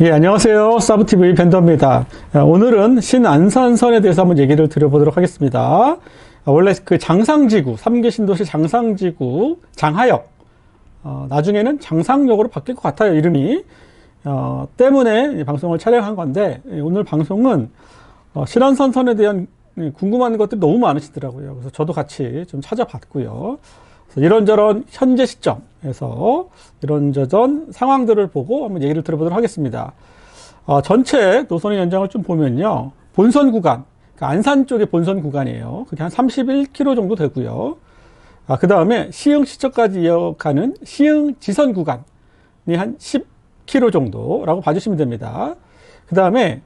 예, 안녕하세요. 사브TV 벤더입니다. 오늘은 신안산선에 대해서 한번 얘기를 드려보도록 하겠습니다. 원래 그 장상지구, 3개 신도시 장상지구, 장하역, 나중에는 장상역으로 바뀔 것 같아요, 이름이. 때문에 방송을 촬영한 건데, 오늘 방송은 신안산선에 대한 궁금한 것들이 너무 많으시더라고요. 그래서 저도 같이 좀 찾아봤고요. 이런저런 현재 시점에서 이런저런 상황들을 보고 한번 얘기를 들어보도록 하겠습니다. 전체 노선의 연장을 좀 보면요. 본선 구간, 그러니까 안산 쪽의 본선 구간이에요. 그게 한 31km 정도 되고요. 그 다음에 시흥 시청까지 이어가는 시흥 지선 구간이 한 10km 정도라고 봐주시면 됩니다. 그 다음에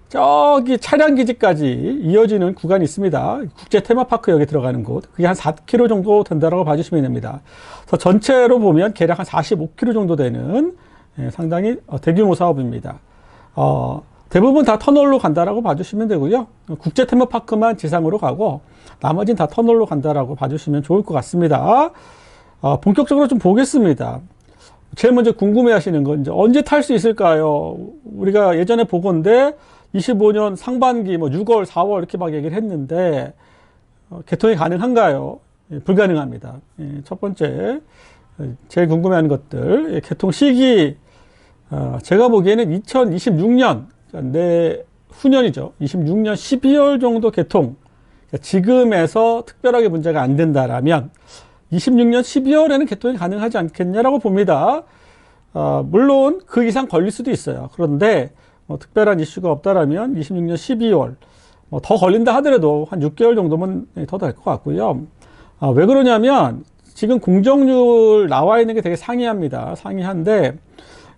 저기 차량기지까지 이어지는 구간이 있습니다. 국제 테마파크 역에 들어가는 곳. 그게 한 4km 정도 된다고 봐주시면 됩니다. 그래서 전체로 보면 대략 한 45km 정도 되는 상당히 대규모 사업입니다. 대부분 다 터널로 간다라고 봐주시면 되고요. 국제 테마파크만 지상으로 가고 나머지는 다 터널로 간다라고 봐주시면 좋을 것 같습니다. 본격적으로 좀 보겠습니다. 제일 먼저 궁금해 하시는 건 이제 언제 탈 수 있을까요? 우리가 예전에 보건데 25년 상반기, 6월, 4월 이렇게 막 얘기를 했는데, 개통이 가능한가요? 불가능합니다. 첫 번째, 제일 궁금해하는 것들, 개통 시기, 제가 보기에는 2026년, 내후년이죠. 26년 12월 정도 개통. 지금에서 특별하게 문제가 안 된다라면, 26년 12월에는 개통이 가능하지 않겠냐라고 봅니다. 물론 그 이상 걸릴 수도 있어요. 그런데 특별한 이슈가 없다라면 26년 12월 더 걸린다 하더라도 한 6개월 정도면 더 될 것 같고요. 왜 그러냐면 지금 공정률 나와 있는 게 되게 상이합니다. 상이한데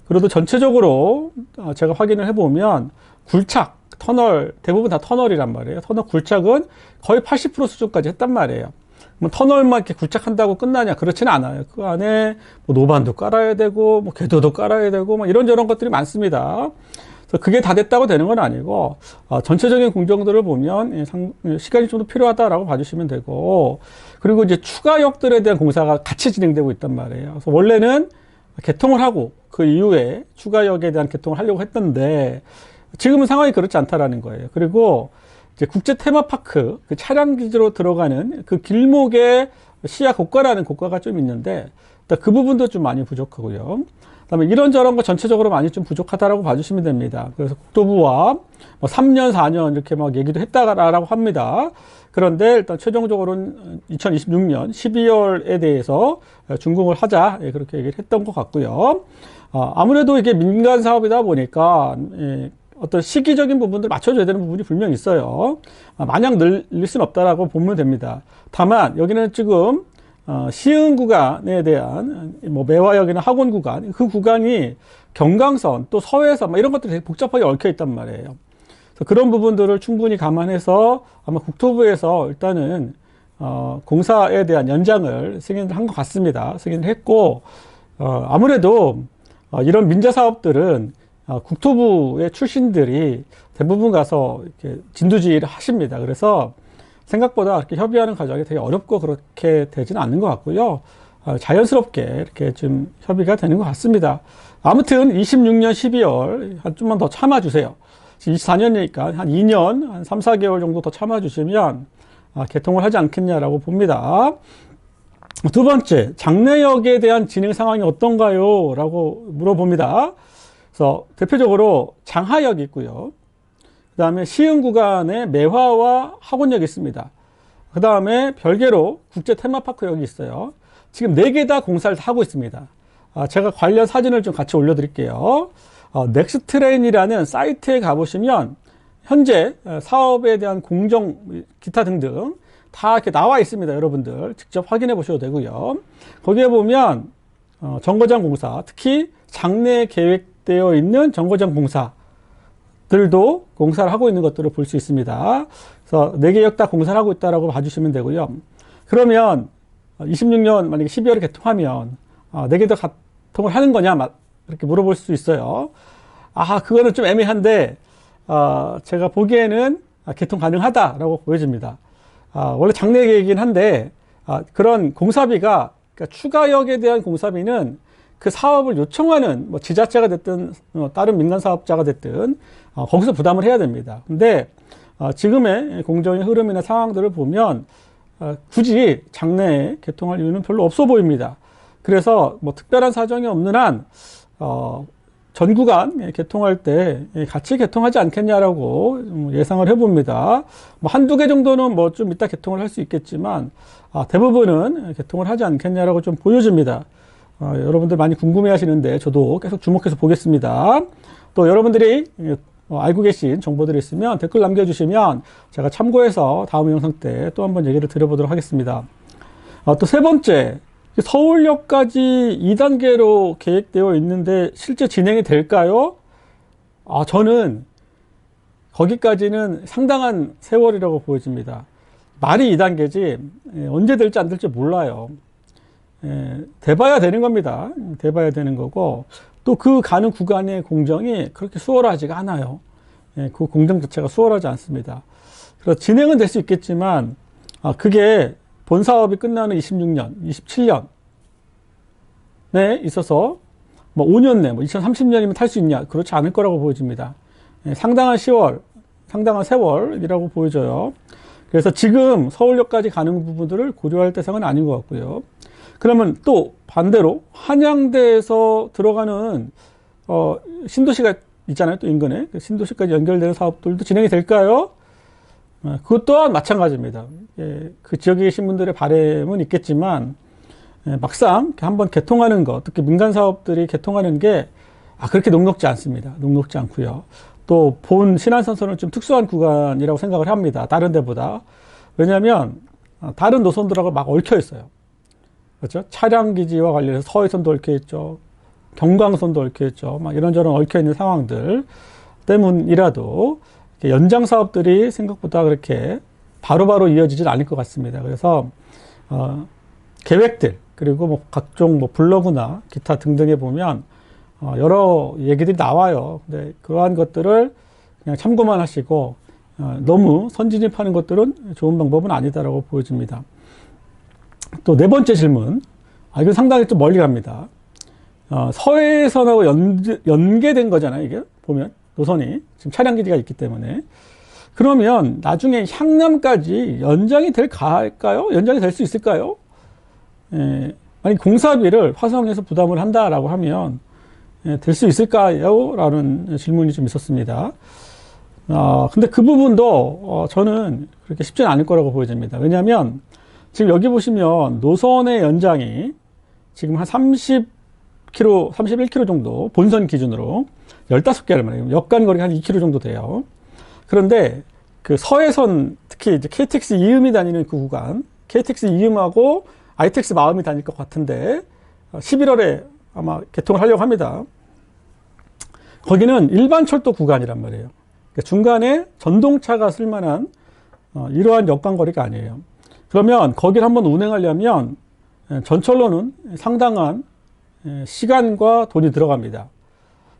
그래도 전체적으로 제가 확인을 해보면 굴착, 터널 대부분 다 터널이란 말이에요. 터널 굴착은 거의 80% 수준까지 했단 말이에요. 터널만 이렇게 굴착한다고 끝나냐? 그렇지는 않아요. 그 안에 노반도 깔아야 되고, 궤도도 깔아야 되고, 이런저런 것들이 많습니다. 그래서 그게 다 됐다고 되는 건 아니고, 전체적인 공정들을 보면 시간이 좀 더 필요하다라고 봐주시면 되고, 그리고 이제 추가역들에 대한 공사가 같이 진행되고 있단 말이에요. 그래서 원래는 개통을 하고, 그 이후에 추가역에 대한 개통을 하려고 했던데, 지금은 상황이 그렇지 않다라는 거예요. 그리고 이제 국제 테마파크, 그 차량 기지로 들어가는 그 길목에 시야 고가라는 고가가 좀 있는데, 그 부분도 좀 많이 부족하고요. 그 다음에 이런저런 거 전체적으로 많이 좀 부족하다라고 봐주시면 됩니다. 그래서 국토부와 3년, 4년 이렇게 막 얘기도 했다라고 합니다. 그런데 일단 최종적으로는 2026년 12월에 대해서 준공을 하자. 그렇게 얘기를 했던 것 같고요. 아무래도 이게 민간 사업이다 보니까, 어떤 시기적인 부분들 맞춰줘야 되는 부분이 분명히 있어요. 마냥 늘릴 수는 없다라고 보면 됩니다. 다만 여기는 지금 시흥 구간에 대한 매화역이나 학원 구간, 그 구간이 경강선 또 서해선 이런 것들이 되게 복잡하게 얽혀 있단 말이에요. 그래서 그런 부분들을 충분히 감안해서 아마 국토부에서 일단은 공사에 대한 연장을 승인을 한 것 같습니다. 승인을 했고 아무래도 이런 민자 사업들은 국토부의 출신들이 대부분 가서 이렇게 진두지휘를 하십니다. 그래서 생각보다 이렇게 협의하는 과정이 되게 어렵고 그렇게 되지는 않는 것 같고요. 자연스럽게 이렇게 좀 협의가 되는 것 같습니다. 아무튼 26년 12월 한 좀만 더 참아주세요. 24년이니까 한 2년, 한 3, 4개월 정도 더 참아주시면 개통을 하지 않겠냐라고 봅니다. 두 번째, 장내역에 대한 진행 상황이 어떤가요? 라고 물어봅니다. 그래서 대표적으로 장하역이 있고요. 그 다음에 시흥 구간에 매화와 학원역이 있습니다. 그 다음에 별개로 국제 테마파크역이 있어요. 지금 4개 다 공사를 하고 있습니다. 제가 관련 사진을 좀 같이 올려드릴게요. 넥스트레인이라는 사이트에 가보시면 현재 사업에 대한 공정, 기타 등등 다 이렇게 나와 있습니다. 여러분들 직접 확인해 보셔도 되고요. 거기에 보면 정거장 공사, 특히 장내 계획되어 있는 정거장 공사들도 공사를 하고 있는 것들을 볼 수 있습니다. 그래서 4개 역 다 공사를 하고 있다라고 봐주시면 되고요. 그러면 26년 만약에 12월에 개통하면 4개 다 개통을 하는 거냐 이렇게 물어볼 수 있어요. 그거는 좀 애매한데 제가 보기에는 개통 가능하다라고 보여집니다. 원래 장내 계획이긴 한데 그런 공사비가, 그러니까 추가역에 대한 공사비는 그 사업을 요청하는 뭐 지자체가 됐든 다른 민간 사업자가 됐든 거기서 부담을 해야 됩니다. 근데 지금의 공정의 흐름이나 상황들을 보면 굳이 장내에 개통할 이유는 별로 없어 보입니다. 그래서 뭐 특별한 사정이 없는 한 전 구간 개통할 때 같이 개통하지 않겠냐라고 예상을 해봅니다. 뭐 한두 개 정도는 뭐 좀 이따 개통을 할 수 있겠지만 대부분은 개통을 하지 않겠냐라고 좀 보여집니다. 여러분들 많이 궁금해 하시는데 저도 계속 주목해서 보겠습니다. 또 여러분들이 알고 계신 정보들이 있으면 댓글 남겨주시면 제가 참고해서 다음 영상 때 또 한번 얘기를 드려보도록 하겠습니다. 또 세 번째, 서울역까지 2단계로 계획되어 있는데 실제 진행이 될까요? 저는 거기까지는 상당한 세월이라고 보여집니다. 말이 2단계지 언제 될지 안 될지 몰라요. 돼봐야 되는 겁니다. 돼봐야 되는 거고, 또 그 가는 구간의 공정이 그렇게 수월하지가 않아요. 그 공정 자체가 수월하지 않습니다. 그래서 진행은 될 수 있겠지만 그게 본 사업이 끝나는 26년, 27년에 있어서 뭐 5년 내, 뭐 2030년이면 탈 수 있냐? 그렇지 않을 거라고 보여집니다. 상당한 세월이라고 보여져요. 그래서 지금 서울역까지 가는 부분들을 고려할 대상은 아닌 것 같고요. 그러면 또 반대로 한양대에서 들어가는 신도시가 있잖아요. 또 인근에 신도시까지 연결되는 사업들도 진행이 될까요? 그것 또한 마찬가지입니다. 그 지역에 계신 분들의 바람은 있겠지만 막상 한번 개통하는 것, 특히 민간 사업들이 개통하는 게 그렇게 녹록지 않습니다. 녹록지 않고요. 또 본 신안선선은 좀 특수한 구간이라고 생각을 합니다. 다른 데보다. 왜냐하면 다른 노선들하고 막 얽혀 있어요. 그렇죠? 차량 기지와 관련해서 서해선도 얽혀 있죠. 경광선도 얽혀 있죠. 막 이런저런 얽혀 있는 상황들 때문이라도 연장 사업들이 생각보다 그렇게 바로바로 이어지진 않을 것 같습니다. 그래서 계획들 그리고 뭐 각종 뭐 블로그나 기타 등등에 보면 여러 얘기들이 나와요. 근데 그러한 것들을 그냥 참고만 하시고 너무 선진입하는 것들은 좋은 방법은 아니다라고 보여집니다. 또 네 번째 질문, 이건 상당히 좀 멀리 갑니다. 서해선하고 연계된 거잖아요. 이게 보면 노선이 지금 차량 기지가 있기 때문에. 그러면 나중에 향남까지 연장이 될까요? 연장이 될 수 있을까요? 만약 공사비를 화성에서 부담을 한다라고 하면 될 수 있을까요? 라는 질문이 좀 있었습니다. 근데 그 부분도 저는 그렇게 쉽지는 않을 거라고 보여집니다. 왜냐하면 지금 여기 보시면 노선의 연장이 지금 한 30km, 31km 정도 본선 기준으로 15개를 말해요. 역간거리가 한 2km 정도 돼요. 그런데 그 서해선, 특히 이제 KTX 이음이 다니는 그 구간, KTX 이음하고 ITX 마음이 다닐 것 같은데 11월에 아마 개통을 하려고 합니다. 거기는 일반 철도 구간이란 말이에요. 그러니까 중간에 전동차가 쓸만한 이러한 역간거리가 아니에요. 그러면 거기를 한번 운행하려면 전철로는 상당한 시간과 돈이 들어갑니다.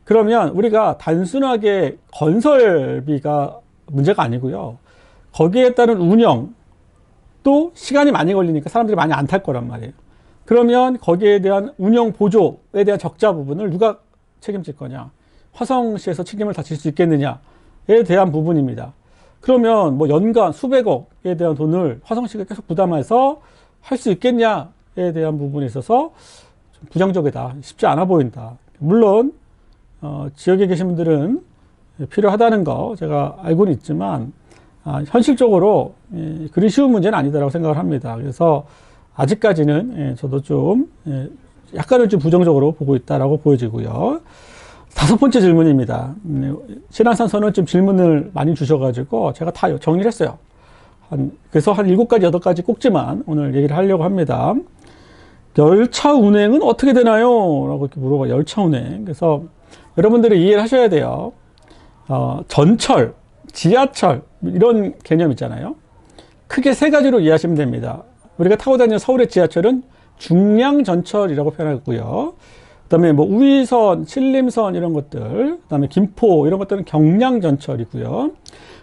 그러면 우리가 단순하게 건설비가 문제가 아니고요. 거기에 따른 운영, 또 시간이 많이 걸리니까 사람들이 많이 안 탈 거란 말이에요. 그러면 거기에 대한 운영 보조에 대한 적자 부분을 누가 책임질 거냐? 화성시에서 책임을 다 질 수 있겠느냐에 대한 부분입니다. 그러면 뭐 연간 수백억에 대한 돈을 화성시가 계속 부담해서 할 수 있겠냐에 대한 부분에 있어서 좀 부정적이다. 쉽지 않아 보인다. 물론 지역에 계신 분들은 필요하다는 거 제가 알고는 있지만 현실적으로 그리 쉬운 문제는 아니다라고 생각을 합니다. 그래서 아직까지는 저도 좀 약간은 좀 부정적으로 보고 있다라고 보여지고요. 다섯 번째 질문입니다. 신안산선은 좀 질문을 많이 주셔가지고 제가 다 정리를 했어요. 그래서 한 7가지, 8가지 꼭지만 오늘 얘기를 하려고 합니다. 열차 운행은 어떻게 되나요? 라고 이렇게 물어봐요. 열차 운행. 그래서 여러분들이 이해를 하셔야 돼요. 전철, 지하철, 이런 개념 있잖아요. 크게 3가지로 이해하시면 됩니다. 우리가 타고 다니는 서울의 지하철은 중량전철이라고 표현하고요. 그 다음에 뭐 우이선, 신림선 이런 것들, 그 다음에 김포 이런 것들은 경량전철이고요.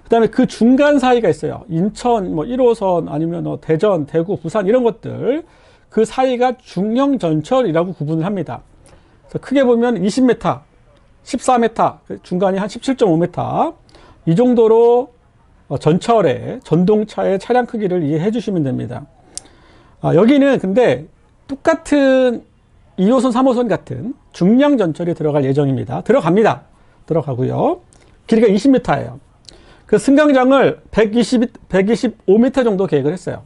그 다음에 그 중간 사이가 있어요. 인천, 뭐 1호선 아니면 대전, 대구, 부산 이런 것들. 그 사이가 중형전철이라고 구분을 합니다. 크게 보면 20m, 14m, 중간이 한 17.5m 이 정도로 전철의 전동차의 차량 크기를 이해해 주시면 됩니다. 여기는 근데 똑같은 2호선, 3호선 같은 중량 전철이 들어갈 예정입니다. 들어가고요. 길이가 20m예요. 그 승강장을 125m 정도 계획을 했어요.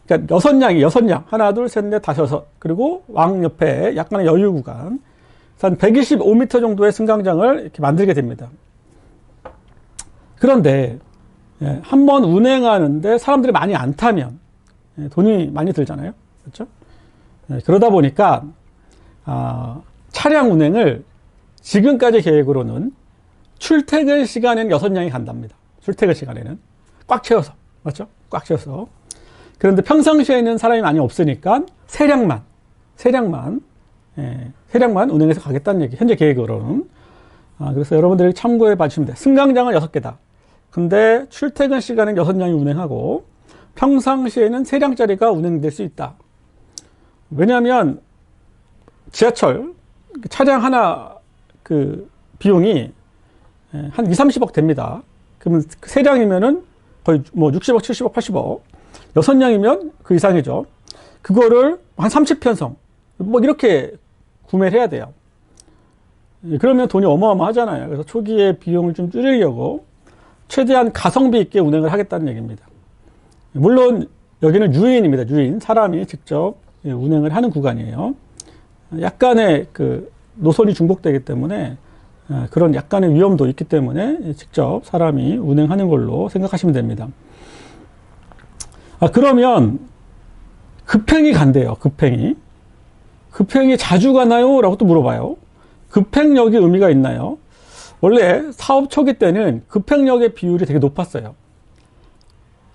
그러니까 6량. 하나, 둘, 셋, 넷, 다섯, 여섯. 그리고 왕 옆에 약간의 여유 구간. 한 125m 정도의 승강장을 이렇게 만들게 됩니다. 그런데, 한번 운행하는데 사람들이 많이 안 타면, 돈이 많이 들잖아요. 그렇죠? 그러다 보니까, 차량 운행을 지금까지 계획으로는 출퇴근 시간에는 6량이 간답니다. 출퇴근 시간에는. 꽉 채워서. 맞죠? 꽉 채워서. 그런데 평상시에는 사람이 많이 없으니까 3량만 운행해서 가겠다는 얘기. 현재 계획으로는. 그래서 여러분들이 참고해 봐주시면 돼요. 승강장은 6개다. 근데 출퇴근 시간은 6량이 운행하고 평상시에는 3량짜리가 운행될 수 있다. 왜냐하면 지하철 차량 하나 그 비용이 한 2, 30억 됩니다. 그러면 3량이면은 거의 뭐 60억, 70억, 80억. 6량이면 그 이상이죠. 그거를 한 30편성. 뭐 이렇게 구매를 해야 돼요. 그러면 돈이 어마어마하잖아요. 그래서 초기에 비용을 좀 줄이려고 최대한 가성비 있게 운행을 하겠다는 얘기입니다. 물론 여기는 유인입니다. 유인. 사람이 직접 운행을 하는 구간이에요. 약간의 그 노선이 중복되기 때문에 그런 약간의 위험도 있기 때문에 직접 사람이 운행하는 걸로 생각하시면 됩니다. 그러면 급행이 간대요. 급행이 자주 가나요? 라고 또 물어봐요. 급행역이 의미가 있나요? 원래 사업 초기 때는 급행역의 비율이 되게 높았어요.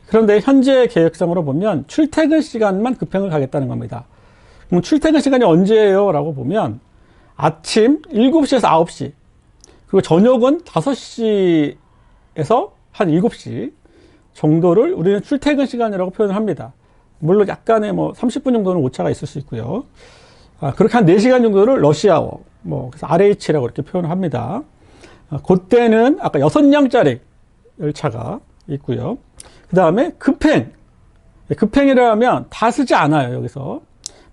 그런데 현재 계획상으로 보면 출퇴근 시간만 급행을 가겠다는 겁니다. 그럼 출퇴근 시간이 언제예요? 라고 보면 아침 7시에서 9시, 그리고 저녁은 5시에서 한 7시 정도를 우리는 출퇴근 시간이라고 표현을 합니다. 물론 약간의 뭐 30분 정도는 오차가 있을 수 있고요. 그렇게 한 4시간 정도를 러시아워, 그래서 RH라고 이렇게 표현을 합니다. 그때는 아까 6량짜리 열차가 있고요. 그 다음에 급행이라 하면 다 쓰지 않아요. 여기서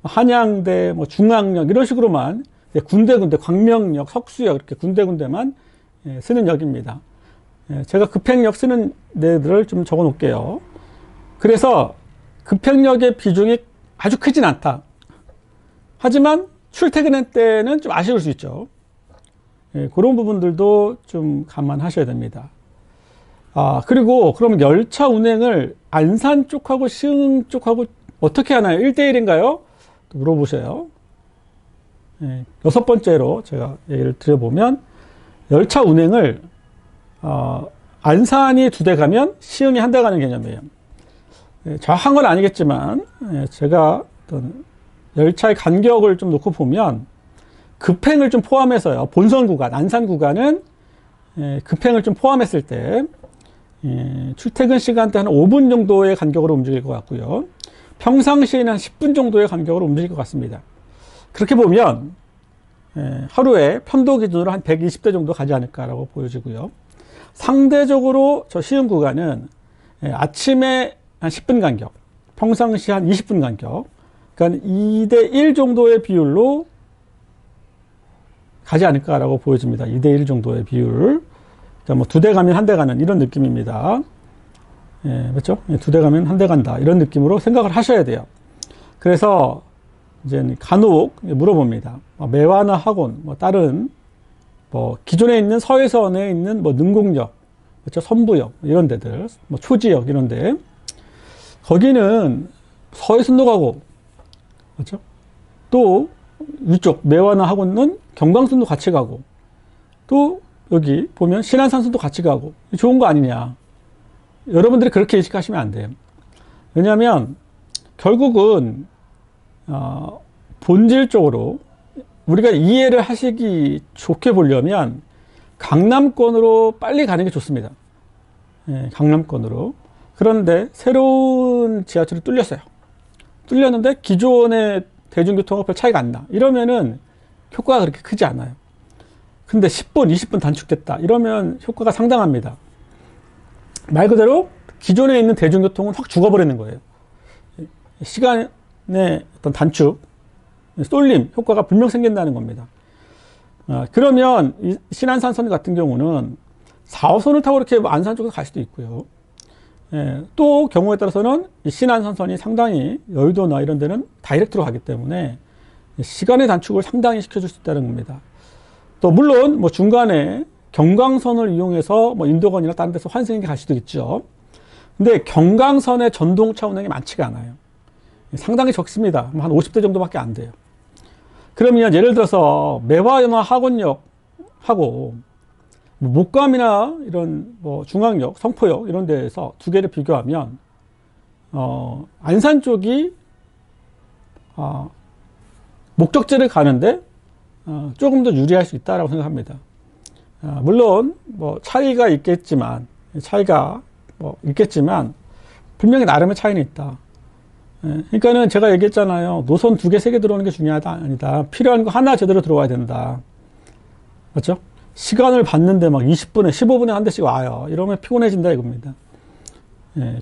한양대, 중앙역 이런 식으로만 군데군데, 광명역, 석수역 이렇게 군데군데만 쓰는 역입니다. 제가 급행역 쓰는 데들을 좀 적어 놓을게요. 그래서 급행역의 비중이 아주 크진 않다. 하지만 출퇴근 때는 좀 아쉬울 수 있죠. 그런 부분들도 좀 감안하셔야 됩니다. 그리고 그럼 열차 운행을 안산 쪽하고 시흥 쪽하고 어떻게 하나요? 1대1인가요? 물어보세요. 6번째로 제가 얘기를 드려보면 열차 운행을 안산이 2대 가면 시흥이 1대 가는 개념이에요. 정확한 건 아니겠지만 제가 어떤 열차의 간격을 좀 놓고 보면 급행을 좀 포함해서요. 본선 구간, 안산 구간은 급행을 좀 포함했을 때 출퇴근 시간대 한 5분 정도의 간격으로 움직일 것 같고요. 평상시에는 한 10분 정도의 간격으로 움직일 것 같습니다. 그렇게 보면 하루에 편도 기준으로 한 120대 정도 가지 않을까라고 보여지고요. 상대적으로 저 시흥 구간은 아침에 한 10분 간격, 평상시 한 20분 간격, 그러니까 2대1 정도의 비율로 가지 않을까라고 보여집니다. 2대1 정도의 비율. 뭐 2대 가면 1대 가는 이런 느낌입니다. 그렇죠? 2대 가면 1대 간다. 이런 느낌으로 생각을 하셔야 돼요. 그래서 이제 간혹 물어봅니다. 매화나 학원, 다른 기존에 있는 서해선에 있는 능곡역, 그렇죠? 선부역 이런 데들, 초지역 이런 데, 거기는 서해선도 가고, 그렇죠? 또 위쪽 매화나 학원은 경광선도 같이 가고, 또 여기 보면 신안산선도 같이 가고, 좋은 거 아니냐? 여러분들이 그렇게 인식하시면 안 돼요. 왜냐하면 결국은 본질적으로 우리가 이해를 하시기 좋게 보려면 강남권으로 빨리 가는 게 좋습니다. 강남권으로. 그런데 새로운 지하철이 뚫렸어요. 뚫렸는데 기존의 대중교통과 별 차이가 안 나. 이러면은 효과가 그렇게 크지 않아요. 근데 10분, 20분 단축됐다. 이러면 효과가 상당합니다. 말 그대로 기존에 있는 대중교통은 확 죽어버리는 거예요. 시간의 어떤 단축, 쏠림 효과가 분명 생긴다는 겁니다. 그러면 이 신안산선 같은 경우는 4호선을 타고 이렇게 안산 쪽으로 갈 수도 있고요. 또 경우에 따라서는 이 신안산선이 상당히 여의도나 이런 데는 다이렉트로 가기 때문에 시간의 단축을 상당히 시켜줄 수 있다는 겁니다. 또 물론 뭐 중간에 경강선을 이용해서 뭐 인도건이나 다른 데서 환승이 갈 수도 있죠. 근데 경강선의 전동차 운행이 많지가 않아요. 상당히 적습니다. 한 50대 정도밖에 안 돼요. 그러면 예를 들어서 매화나 학원역하고 목감이나 이런 뭐 중앙역, 성포역 이런 데에서 두 개를 비교하면 안산 쪽이 목적지를 가는데 조금 더 유리할 수 있다라고 생각합니다. 물론 뭐 차이가 있겠지만 분명히 나름의 차이는 있다. 그러니까는 제가 얘기했잖아요. 노선 2개, 3개 들어오는 게 중요하다 아니다. 필요한 거 하나 제대로 들어와야 된다. 맞죠? 시간을 봤는데 막 20분에 15분에 한 대씩 와요. 이러면 피곤해진다 이겁니다.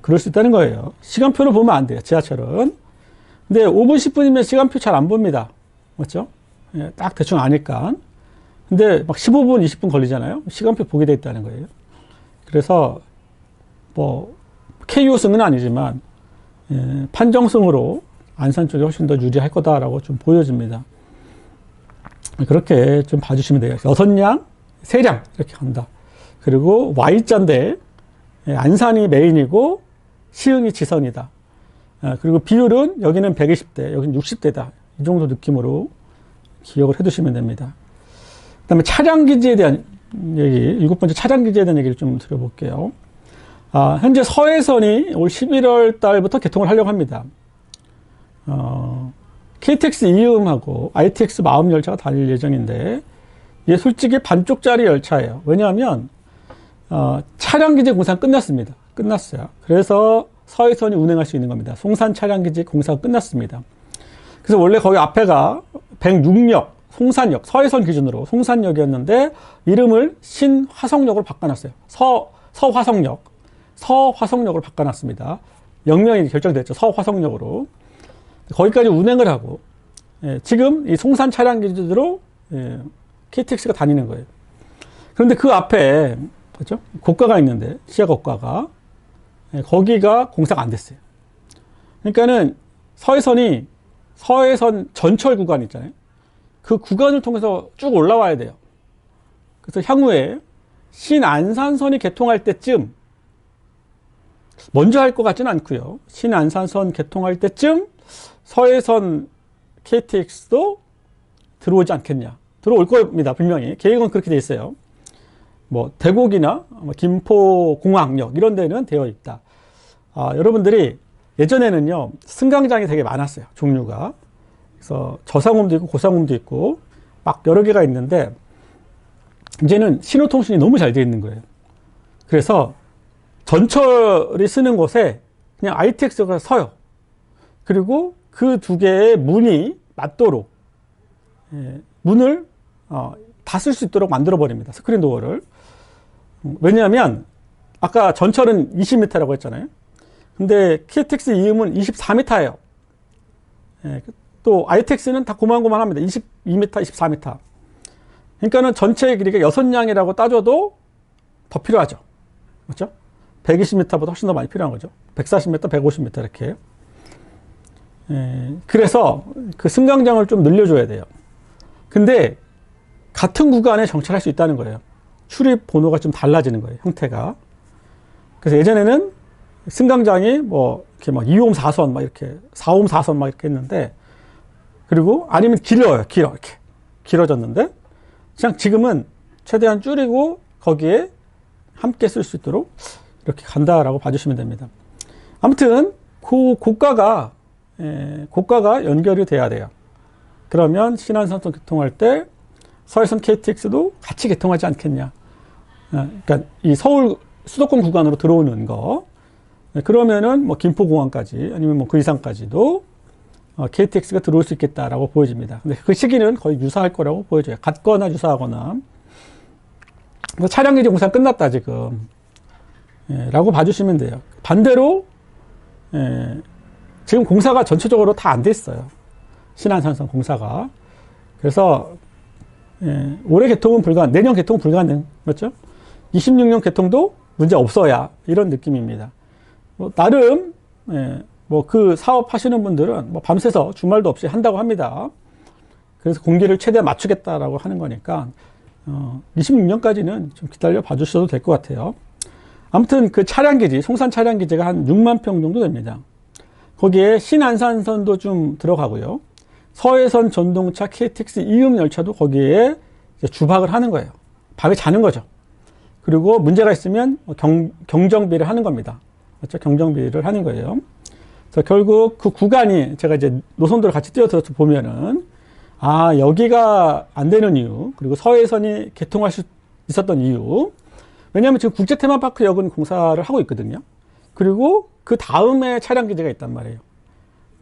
그럴 수 있다는 거예요. 시간표를 보면 안 돼요. 지하철은. 근데 5분, 10분이면 시간표 잘 안 봅니다. 맞죠? 딱 대충 아니까. 근데 막 15분, 20분 걸리잖아요. 시간표 보게 돼 있다는 거예요. 그래서 뭐 KO승은 아니지만 판정승으로 안산 쪽이 훨씬 더 유리할 거다라고 좀 보여집니다. 그렇게 좀 봐주시면 돼요. 6량, 3량 이렇게 간다. 그리고 Y자인데 안산이 메인이고 시흥이 지선이다. 그리고 비율은 여기는 120대, 여기는 60대다. 이 정도 느낌으로 기억을 해두시면 됩니다. 그 다음에 차량기지에 대한 얘기, 7번째 차량기지에 대한 얘기를 좀 드려볼게요. 현재 서해선이 올 11월 달부터 개통을 하려고 합니다. KTX 이음하고 ITX 마음 열차가 다닐 예정인데, 이게 솔직히 반쪽짜리 열차예요. 왜냐하면, 차량기지 공사가 끝났습니다. 끝났어요. 그래서 서해선이 운행할 수 있는 겁니다. 송산 차량기지 공사가 끝났습니다. 그래서 원래 거기 앞에가 106역, 송산역, 서해선 기준으로 송산역이었는데, 이름을 신화성역으로 바꿔놨어요. 서화성역으로 바꿔놨습니다. 역명이 결정됐죠. 서화성역으로. 거기까지 운행을 하고, 지금 이 송산 차량 기준으로 KTX가 다니는 거예요. 그런데 그 앞에, 그렇죠? 고가가 있는데, 시야 고가가, 거기가 공사가 안 됐어요. 그러니까는 서해선 전철 구간 있잖아요. 그 구간을 통해서 쭉 올라와야 돼요. 그래서 향후에 신안산선이 개통할 때쯤, 먼저 할 것 같지는 않고요. 신안산선 개통할 때쯤 서해선 KTX도 들어오지 않겠냐. 들어올 겁니다. 분명히. 계획은 그렇게 돼 있어요. 뭐 대곡이나 김포공항역 이런 데는 되어 있다. 여러분들이 예전에는요. 승강장이 되게 많았어요. 종류가. 그래서 저상홈도 있고 고상홈도 있고 막 여러 개가 있는데 이제는 신호통신이 너무 잘 되어 있는 거예요. 그래서 전철이 쓰는 곳에 그냥 ITX가 서요. 그리고 그 두 개의 문이 맞도록 문을 다 쓸 수 있도록 만들어 버립니다. 스크린 도어를. 왜냐하면 아까 전철은 20m라고 했잖아요. 근데 KTX 이음은 24m예요. 또 ITX는 다 고만고만합니다. 22m, 24m. 그러니까는 전체의 길이가 6량이라고 따져도 더 필요하죠. 맞죠? 120m보다 훨씬 더 많이 필요한 거죠. 140m, 150m 이렇게. 그래서 그 승강장을 좀 늘려줘야 돼요. 근데 같은 구간에 정차할 수 있다는 거예요. 출입 번호가 좀 달라지는 거예요. 형태가. 그래서 예전에는 승강장이 뭐 이렇게 막 2홈 4선 막 이렇게 4홈 4선 막 이렇게 했는데 그리고 아니면 이렇게 길어졌는데 그냥 지금은 최대한 줄이고 거기에 함께 쓸 수 있도록 이렇게 간다라고 봐주시면 됩니다. 아무튼 그 고가가 연결이 돼야 돼요. 그러면 신안산선 개통할 때 서해선 KTX도 같이 개통하지 않겠냐. 그러니까 이 서울 수도권 구간으로 들어오는 거. 그러면은 뭐 김포공항까지 아니면 뭐 그 이상까지도 KTX가 들어올 수 있겠다라고 보여집니다. 근데 그 시기는 거의 유사할 거라고 보여져요. 같거나 유사하거나. 차량기지 공사 끝났다 지금. 라고 봐주시면 돼요. 반대로 지금 공사가 전체적으로 다 안 돼 있어요. 신안산선 공사가. 그래서 올해 개통은 내년 개통은 불가능. 맞죠? 26년 개통도 문제 없어야 이런 느낌입니다. 나름 그 사업 하시는 분들은 밤새서 주말도 없이 한다고 합니다. 그래서 공기를 최대한 맞추겠다라고 하는 거니까 26년까지는 좀 기다려 봐주셔도 될 것 같아요. 아무튼 그 차량기지, 송산 차량기지가 한 6만 평 정도 됩니다. 거기에 신안산선도 좀 들어가고요. 서해선 전동차 KTX 이음 열차도 거기에 주박을 하는 거예요. 밤에 자는 거죠. 그리고 문제가 있으면 경정비를 하는 겁니다. 맞죠? 경정비를 하는 거예요. 그래서 결국 그 구간이 제가 이제 노선도를 같이 띄워서 보면은 여기가 안 되는 이유, 그리고 서해선이 개통할 수 있었던 이유. 왜냐하면 지금 국제 테마파크역은 공사를 하고 있거든요. 그리고 그 다음에 차량 기지가 있단 말이에요.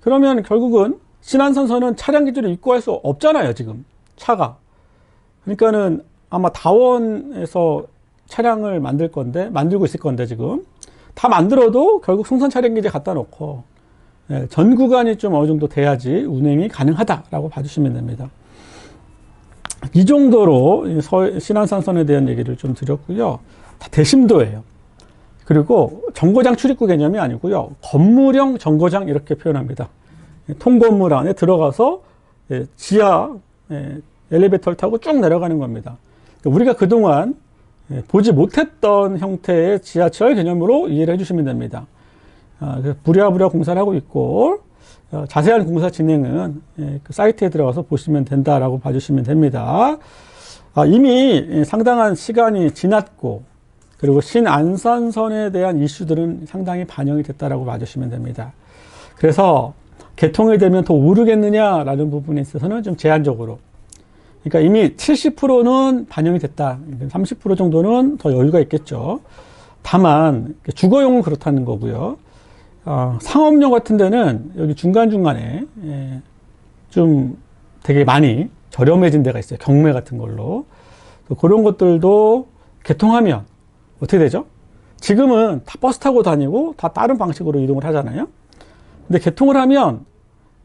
그러면 결국은 신안산선은 차량 기지를 입고할 수 없잖아요, 지금 차가. 그러니까는 아마 다원에서 차량을 만들고 있을 건데 지금 다 만들어도 결국 송산 차량 기지에 갖다 놓고 전 구간이 좀 어느 정도 돼야지 운행이 가능하다라고 봐주시면 됩니다. 이 정도로 신안산선에 대한 얘기를 좀 드렸고요. 다 대심도예요. 그리고 정거장 출입구 개념이 아니고요. 건물형 정거장 이렇게 표현합니다. 통건물 안에 들어가서 지하 엘리베이터를 타고 쭉 내려가는 겁니다. 우리가 그동안 보지 못했던 형태의 지하철 개념으로 이해를 해주시면 됩니다. 부랴부랴 공사를 하고 있고 자세한 공사 진행은 그 사이트에 들어가서 보시면 된다라고 봐주시면 됩니다. 이미 상당한 시간이 지났고 그리고 신안산선에 대한 이슈들은 상당히 반영이 됐다라고 봐주시면 됩니다. 그래서 개통이 되면 더 오르겠느냐라는 부분에 있어서는 좀 제한적으로, 그러니까 이미 70%는 반영이 됐다. 30% 정도는 더 여유가 있겠죠. 다만 주거용은 그렇다는 거고요. 상업용 같은 데는 여기 중간중간에 좀 되게 많이 저렴해진 데가 있어요. 경매 같은 걸로. 그런 것들도 개통하면 어떻게 되죠? 지금은 다 버스 타고 다니고 다 다른 방식으로 이동을 하잖아요. 근데 개통을 하면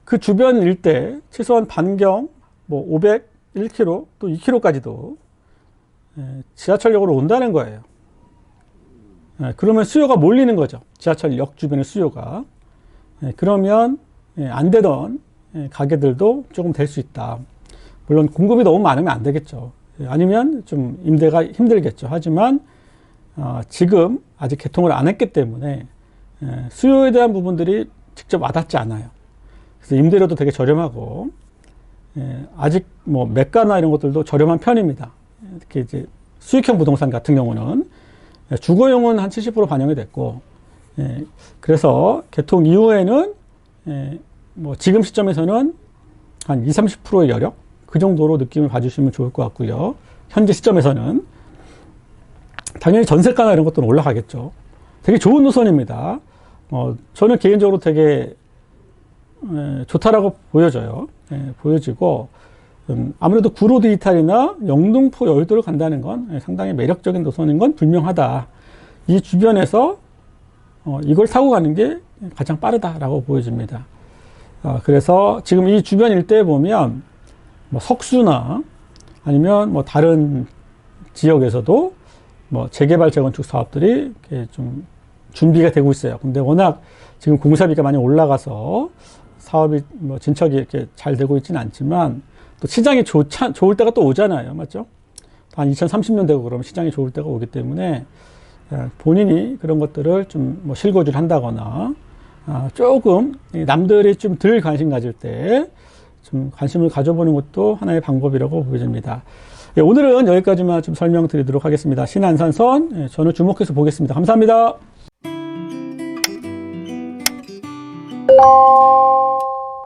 그 주변 일대 최소한 반경 501km 또 2km까지도 지하철역으로 온다는 거예요. 그러면 수요가 몰리는 거죠. 지하철역 주변의 수요가. 그러면 안 되던 가게들도 조금 될 수 있다. 물론 공급이 너무 많으면 안 되겠죠. 아니면 좀 임대가 힘들겠죠. 하지만 지금 아직 개통을 안 했기 때문에 수요에 대한 부분들이 직접 와닿지 않아요. 그래서 임대료도 되게 저렴하고 아직 매가나 이런 것들도 저렴한 편입니다. 특히 이제 수익형 부동산 같은 경우는 주거용은 한 70% 반영이 됐고, 그래서 개통 이후에는 지금 시점에서는 한 20, 30%의 여력 그 정도로 느낌을 봐주시면 좋을 것 같고요. 현재 시점에서는 당연히 전세가나 이런 것들은 올라가겠죠. 되게 좋은 노선입니다. 저는 개인적으로 되게 좋다라고 보여져요. 보여지고 아무래도 구로드 이탈이나 영등포 여의도를 간다는 건 상당히 매력적인 노선인 건 분명하다. 이 주변에서 이걸 타고 가는 게 가장 빠르다라고 보여집니다. 그래서 지금 이 주변 일대에 보면 석수나 아니면 다른 지역에서도 재개발 재건축 사업들이 이렇게 좀 준비가 되고 있어요. 근데 워낙 지금 공사비가 많이 올라가서 사업이 진척이 이렇게 잘 되고 있지는 않지만 또 시장이 좋을 때가 또 오잖아요. 맞죠? 한 2030년 되고 그러면 시장이 좋을 때가 오기 때문에 본인이 그런 것들을 좀 실거주를 한다거나 조금 남들이 좀 덜 관심 가질 때 좀 관심을 가져보는 것도 하나의 방법이라고 보여집니다. 오늘은 여기까지만 좀 설명드리도록 하겠습니다. 신안산선 저는 주목해서 보겠습니다. 감사합니다.